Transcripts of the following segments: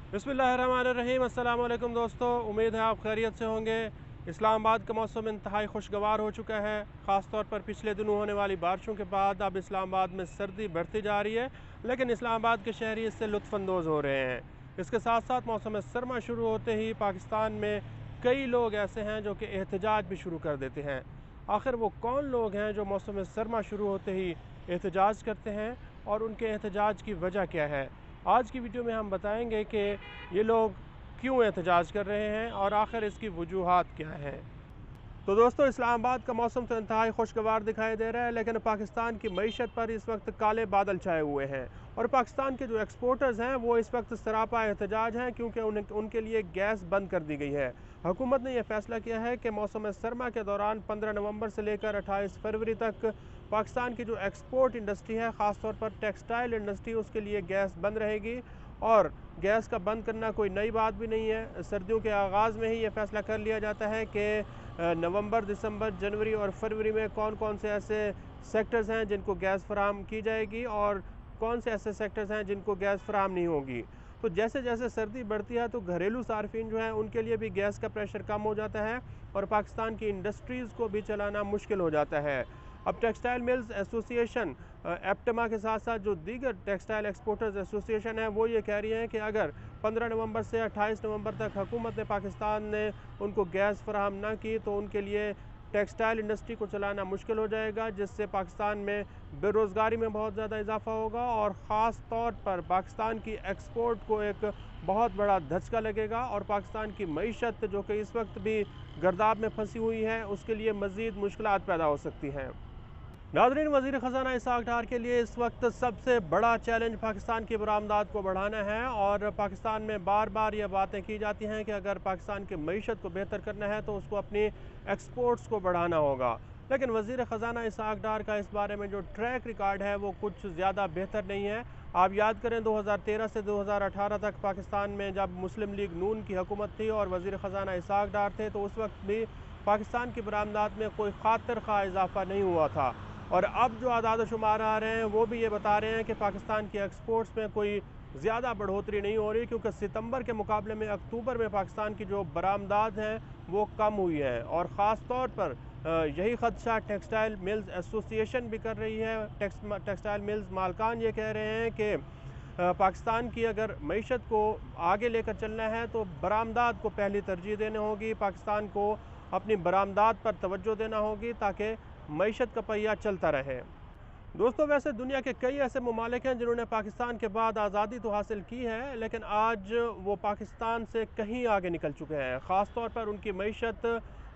बिस्मिल्लाहिर्रहमानिर्रहीम। अस्सलाम वालेकुम दोस्तों, उम्मीद है आप खैरियत से होंगे। इस्लामाबाद का मौसम इंतहाई खुशगवार हो चुका है। ख़ास तौर पर पिछले दिनों होने वाली बारिशों के बाद अब इस्लामाबाद में सर्दी बढ़ती जा रही है, लेकिन इस्लामाबाद के शहरी इससे लुत्फ़अंदोज़ हो रहे हैं। इसके साथ साथ मौसम सरमा शुरू होते ही पाकिस्तान में कई लोग ऐसे हैं जो कि एहतजाज भी शुरू कर देते हैं। आखिर वो कौन लोग हैं जो मौसम सरमा शुरू होते ही एहतजाज करते हैं और उनके एहतजाज की वजह क्या है? आज की वीडियो में हम बताएंगे कि ये लोग क्यों एहतजाज कर रहे हैं और आखिर इसकी वजूहात क्या हैं। तो दोस्तों, इस्लामाबाद का मौसम तो इंतहाई खुशगवार दिखाई दे रहा है, लेकिन पाकिस्तान की मईशत पर इस वक्त काले बादल छाए हुए हैं और पाकिस्तान के जो एक्सपोर्टर्स हैं वो इस वक्त सरापा एहतजाज हैं, क्योंकि उनके लिए गैस बंद कर दी गई है। हुकूमत ने यह फैसला किया है कि मौसम सरमा के दौरान 15 नवंबर से लेकर 28 फरवरी तक पाकिस्तान की जो एक्सपोर्ट इंडस्ट्री है, ख़ास तौर पर टेक्सटाइल इंडस्ट्री, उसके लिए गैस बंद रहेगी। और गैस का बंद करना कोई नई बात भी नहीं है। सर्दियों के आगाज़ में ही ये फैसला कर लिया जाता है कि नवंबर, दिसंबर, जनवरी और फरवरी में कौन कौन से ऐसे सेक्टर्स हैं जिनको गैस फराहम की जाएगी और कौन से ऐसे सेक्टर्स हैं जिनको गैस फराहम नहीं होगी। तो जैसे जैसे सर्दी बढ़ती है तो घरेलू सार्फिन जो हैं उनके लिए भी गैस का प्रेशर कम हो जाता है और पाकिस्तान की इंडस्ट्रीज़ को भी चलाना मुश्किल हो जाता है। अब टेक्सटाइल मिल्स एसोसिएशन एप्टमा के साथ साथ जो दीगर टेक्सटाइल एक्सपोर्टर्स एसोसिएशन है वो ये कह रही हैं कि अगर 15 नवंबर से 28 नवंबर तक हुकूमत ने पाकिस्तान ने उनको गैस फराहम ना की तो उनके लिए टेक्सटाइल इंडस्ट्री को चलाना मुश्किल हो जाएगा, जिससे पाकिस्तान में बेरोज़गारी में बहुत ज़्यादा इजाफा होगा और ख़ास तौर पर पाकिस्तान की एक्सपोर्ट को एक बहुत बड़ा धचका लगेगा और पाकिस्तान की मईशत जो कि इस वक्त भी गर्दाब में फंसी हुई है उसके लिए मज़ीद मुश्किलात पैदा हो सकती हैं। नाज़रीन, वज़ीर ख़ज़ाना इसहाक़ डार के लिए इस वक्त सबसे बड़ा चैलेंज पाकिस्तान की बरामदात को बढ़ाना है और पाकिस्तान में बार बार ये बातें की जाती हैं कि अगर पाकिस्तान की मईशत को बेहतर करना है तो उसको अपनी एक्सपोर्ट्स को बढ़ाना होगा। लेकिन वज़ीर ख़ज़ाना इसहाक़ डार का इस बारे में जो ट्रैक रिकॉर्ड है वो कुछ ज़्यादा बेहतर नहीं है। आप याद करें 2013 से 2018 तक पाकिस्तान में जब मुस्लिम लीग नून की हुकूमत थी और वज़ीर ख़ज़ाना इसहाक़ डार थे तो उस वक्त भी पाकिस्तान की बरामदात में कोई खातिर खा इजाफा नहीं हुआ था। और अब जो आदाद शुमार आ रहे हैं वो भी ये बता रहे हैं कि पाकिस्तान की एक्सपोर्ट्स में कोई ज़्यादा बढ़ोतरी नहीं हो रही, क्योंकि सितंबर के मुकाबले में अक्टूबर में पाकिस्तान की जो बरामदात हैं वो कम हुई है। और ख़ास तौर पर यही ख़दशा टेक्सटाइल मिल्स एसोसिएशन भी कर रही है। टेक्सटाइल मिल्स मालकान ये कह रहे हैं कि पाकिस्तान की अगर मईशत को आगे लेकर चलना है तो बरामदात को पहली तरजीह देनी होगी। पाकिस्तान को अपनी बरामदात पर तवज्जो देना होगी ताकि मईशत का पहिया चलता रहे। दोस्तों, वैसे दुनिया के कई ऐसे ममालिक हैं जिन्होंने पाकिस्तान के बाद आज़ादी तो हासिल की है, लेकिन आज वो पाकिस्तान से कहीं आगे निकल चुके हैं। ख़ास तौर पर उनकी मईशत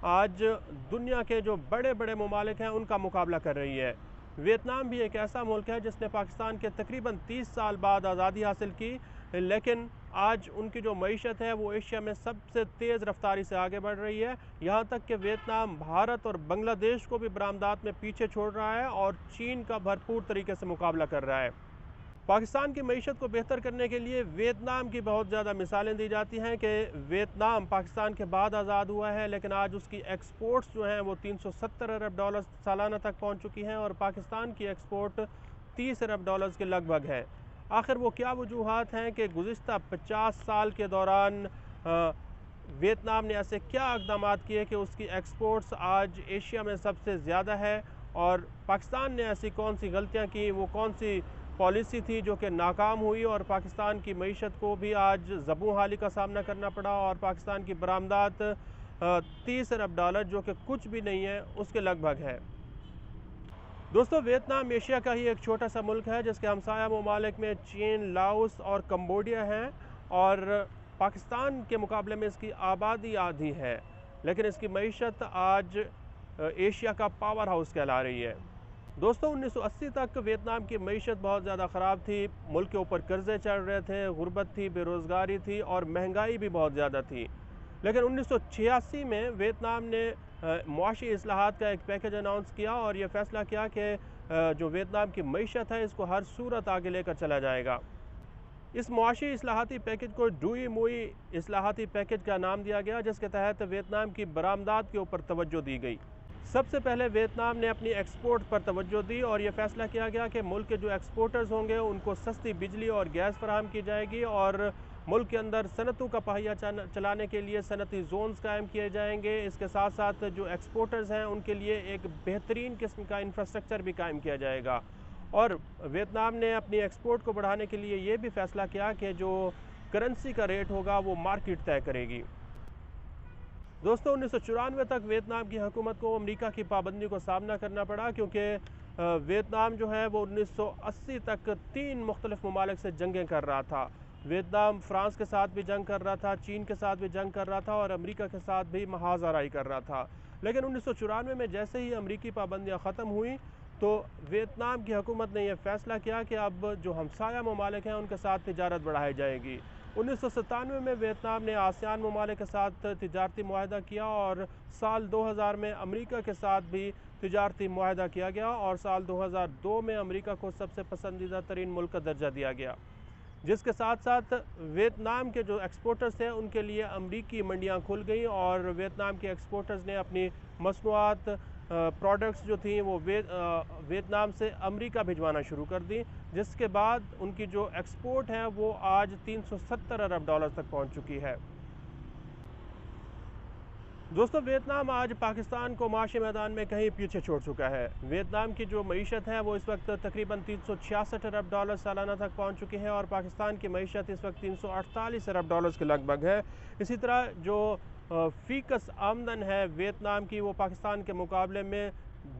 आज दुनिया के जो बड़े बड़े ममालिक हैं उनका मुकाबला कर रही है। वियतनाम भी एक ऐसा मुल्क है जिसने पाकिस्तान के तकरीबन 30 साल बाद आज़ादी हासिल की, लेकिन आज उनकी जो मईशत है वो एशिया में सबसे तेज़ रफ्तारी से आगे बढ़ रही है। यहाँ तक कि वियतनाम भारत और बांग्लादेश को भी बरामदात में पीछे छोड़ रहा है और चीन का भरपूर तरीके से मुकाबला कर रहा है। पाकिस्तान की मईशत को बेहतर करने के लिए वियतनाम की बहुत ज़्यादा मिसालें दी जाती हैं कि वियतनाम पाकिस्तान के बाद आज़ाद हुआ है, लेकिन आज उसकी एक्सपोर्ट्स जो हैं वो 370 अरब डॉलर सालाना तक पहुँच चुकी हैं और पाकिस्तान की एक्सपोर्ट 30 अरब डॉलर्स के लगभग है। आखिर वो क्या वजूहात हैं कि गुज़िश्ता 50 साल के दौरान वियतनाम ने ऐसे क्या इक़दाम किए कि उसकी एक्सपोर्ट्स आज एशिया में सबसे ज़्यादा है, और पाकिस्तान ने ऐसी कौन सी गलतियाँ की, वो कौन सी पॉलिसी थी जो कि नाकाम हुई और पाकिस्तान की मईशत को भी आज ज़बूं हाली का सामना करना पड़ा और पाकिस्तान की बरामदात 30 अरब डॉलर जो कि कुछ भी नहीं है उसके लगभग है। दोस्तों, वियतनाम एशिया का ही एक छोटा सा मुल्क है जिसके हमसाया ममालिक में चीन, लाओस और कम्बोडिया हैं और पाकिस्तान के मुकाबले में इसकी आबादी आधी है, लेकिन इसकी मईशत आज एशिया का पावर हाउस कहला रही है। दोस्तों, 1980 तक वियतनाम की मईशत बहुत ज़्यादा ख़राब थी। मुल्क के ऊपर कर्ज़े चढ़ रहे थे, गुर्बत थी, बेरोज़गारी थी और महंगाई भी बहुत ज़्यादा थी। लेकिन 1986 में वियतनाम ने मुआशी इस्लाहात का एक पैकेज अनाउंस किया और ये फ़ैसला किया कि जो वियतनाम की मईशत है इसको हर सूरत आगे लेकर चला जाएगा। इस मुआशी इस्लाहाती पैकेज को डुई मुई इस्लाहाती पैकेज का नाम दिया गया, जिसके तहत वियतनाम की बरामदात के ऊपर तवज्जो दी गई। सबसे पहले वियतनाम ने अपनी एक्सपोर्ट पर तवज्जो दी और यह फ़ैसला किया गया कि मुल्क के जो एक्सपोर्टर्स होंगे उनको सस्ती बिजली और गैस फराहम की जाएगी और ملک کے اندر صنعتوں کا پہیہ چلانے کے لیے صنعتی زونز قائم کیے جائیں گے۔ اس کے ساتھ ساتھ جو ایکسپورٹرز ہیں ان کے لیے ایک بہترین قسم کا انفراسٹرکچر بھی قائم کیا جائے گا، اور ویتنام نے اپنی ایکسپورٹ کو بڑھانے کے لیے یہ بھی فیصلہ کیا کہ جو کرنسی کا ریٹ ہوگا وہ مارکیٹ طے کرے گی۔ دوستو 1994 تک ویتنام کی حکومت کو امریکہ کی پابندی کو سامنا کرنا پڑا، کیونکہ ویتنام جو ہے وہ 1980 تک 3 مختلف ممالک سے جنگیں کر رہا تھا۔ ویتنام فرانس کے ساتھ بھی جنگ کر رہا تھا، چین کے ساتھ بھی جنگ کر رہا تھا، اور امریکہ کے ساتھ بھی محاذ آرائی کر رہا تھا۔ لیکن 1994 میں جیسے ہی امریکی پابندیاں ختم ہوئیں تو ویتنام کی حکومت نے یہ فیصلہ کیا کہ اب جو ہمسایہ ممالک ہیں ان کے ساتھ تجارت بڑھائی جائے گی۔ 1997 میں ویتنام نے آسیان ممالک کے ساتھ تجارتی معاہدہ کیا، اور سال 2000 میں امریکہ کے ساتھ بھی تجارتی معاہدہ کیا گیا، اور سال 2002 میں امریکہ کو سب سے پسندیدہ ترین ملک کا درجہ دیا گیا، جس کے ساتھ ساتھ ویتنام کے جو ایکسپورٹرز تھے ان کے لیے امریکی منڈیاں کھل گئیں، اور ویتنام کے ایکسپورٹرز نے اپنی مصنوعات پروڈکٹس جو تھیں وہ ویتنام سے امریکہ بھجوانا شروع کر دی، جس کے بعد ان کی جو ایکسپورٹ ہے وہ آج $370 ارب تک پہنچ چکی ہے۔ دوستو ویتنام آج پاکستان کو معاشی میدان میں کہیں پیچھے چھوڑ چکا ہے۔ ویتنام کی جو معیشت ہے وہ اس وقت تقریباً $366 ارب سالانہ تک پہنچ چکی ہے، اور پاکستان کی معیشت اس وقت $348 ارب کے لگ بھگ ہے۔ اسی طرح جو فیکس آمدن ہے ویتنام کی وہ پاکستان کے مقابلے میں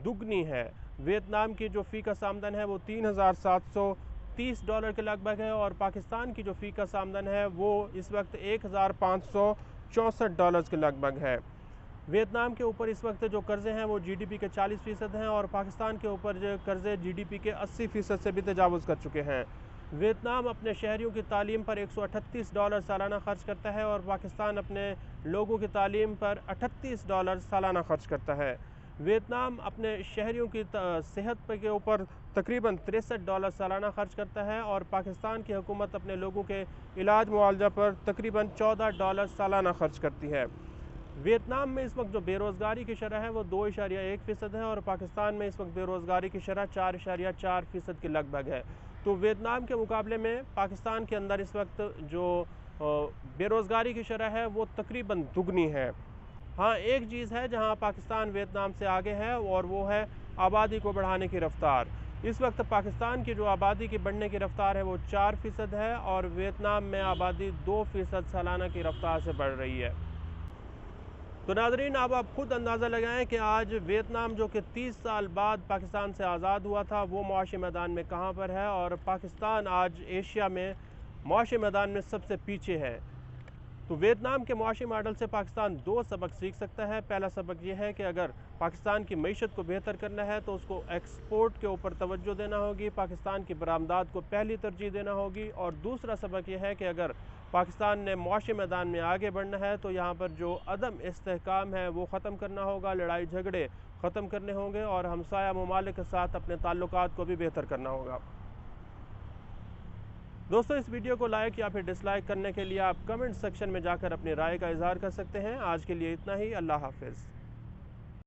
دگنی ہے۔ ویتنام کی جو فیکس آمدن ہے وہ $3730 کے لگ بھگ ہے، اور پاکستان کی جو فیکس آمدن ہے وہ اس وقت $1564 کے لگ بھگ ہے۔ ویتنام کے اوپر اس وقت جو قرضے ہیں وہ جی ڈی پی کے 40% ہیں، اور پاکستان کے اوپر جو قرضے جی ڈی پی کے 80% سے بھی تجاوز کر چکے ہیں۔ ویتنام اپنے شہریوں کی تعلیم پر $138 سالانہ خرچ کرتا ہے، اور پاکستان اپنے لوگوں کی تعلیم پر $38 سالانہ خرچ کرتا ہے۔ ویتنام اپنے شہریوں کی صحت کے اوپر تقریباً $63 سالانہ خرچ کرتا ہے، اور پاکستان کی حکومت اپنے لوگوں کے علاج معالجہ پر تقریباً $14 سالانہ خرچ کرتی ہے۔ ویتنام میں اس وقت جو بے روزگاری کی شرح ہے وہ 2.1% ہے، اور پاکستان میں اس وقت بے روزگاری کی شرح 4.4% کے لگ بھگ ہے۔ تو ویتنام کے مقابلے میں پاکستان کے اندر اس وقت جو بے روزگاری کی شرح ہے وہ تقریباً دگنی ہے۔ ہاں ایک چیز ہے جہاں پاکستان ویتنام سے آگے ہے، اور وہ ہے آبادی کو بڑھانے کی رفتار۔ اس وقت پاکستان کی جو آبادی کی بڑھنے کی رفتار ہے وہ 4% ہے، اور ویتنام میں آبادی 2% سالانہ کی رفتار سے بڑھ رہی ہے۔ تو ناظرین اب آپ خود اندازہ لگائیں کہ آج ویتنام جو کہ 30 سال بعد پاکستان سے آزاد ہوا تھا وہ معاشی میدان میں کہاں پر ہے، اور پاکستان آج ایشیا میں معاشی میدان میں سب سے پیچھے ہے۔ تو ویتنام کے معاشی ماڈل سے پاکستان 2 سبق سیکھ سکتا ہے۔ پہلا سبق یہ ہے کہ اگر پاکستان کی معیشت کو بہتر کرنا ہے تو اس کو ایکسپورٹ کے اوپر توجہ دینا ہوگی، پاکستان کی برآمدات کو پہلی ترجیح دینا ہوگی، اور دوسرا سبق یہ ہے کہ اگر پاکستان نے معاشی میدان میں آگے بڑھنا ہے تو یہاں پر جو عدم استحکام ہے وہ ختم کرنا ہوگا، لڑائی جھگڑے ختم کرنے ہوں گے، اور ہمسایہ ممالک کے ساتھ اپنے تعلقات کو بھی بہتر کرنا ہوگا۔ دوستو اس ویڈیو کو لائک یا پھر ڈس لائک کرنے کے لیے آپ کمنٹ سیکشن میں جا کر اپنی رائے کا اظہار کر سکتے ہیں۔ آج کے لیے اتنا ہی، اللہ حافظ۔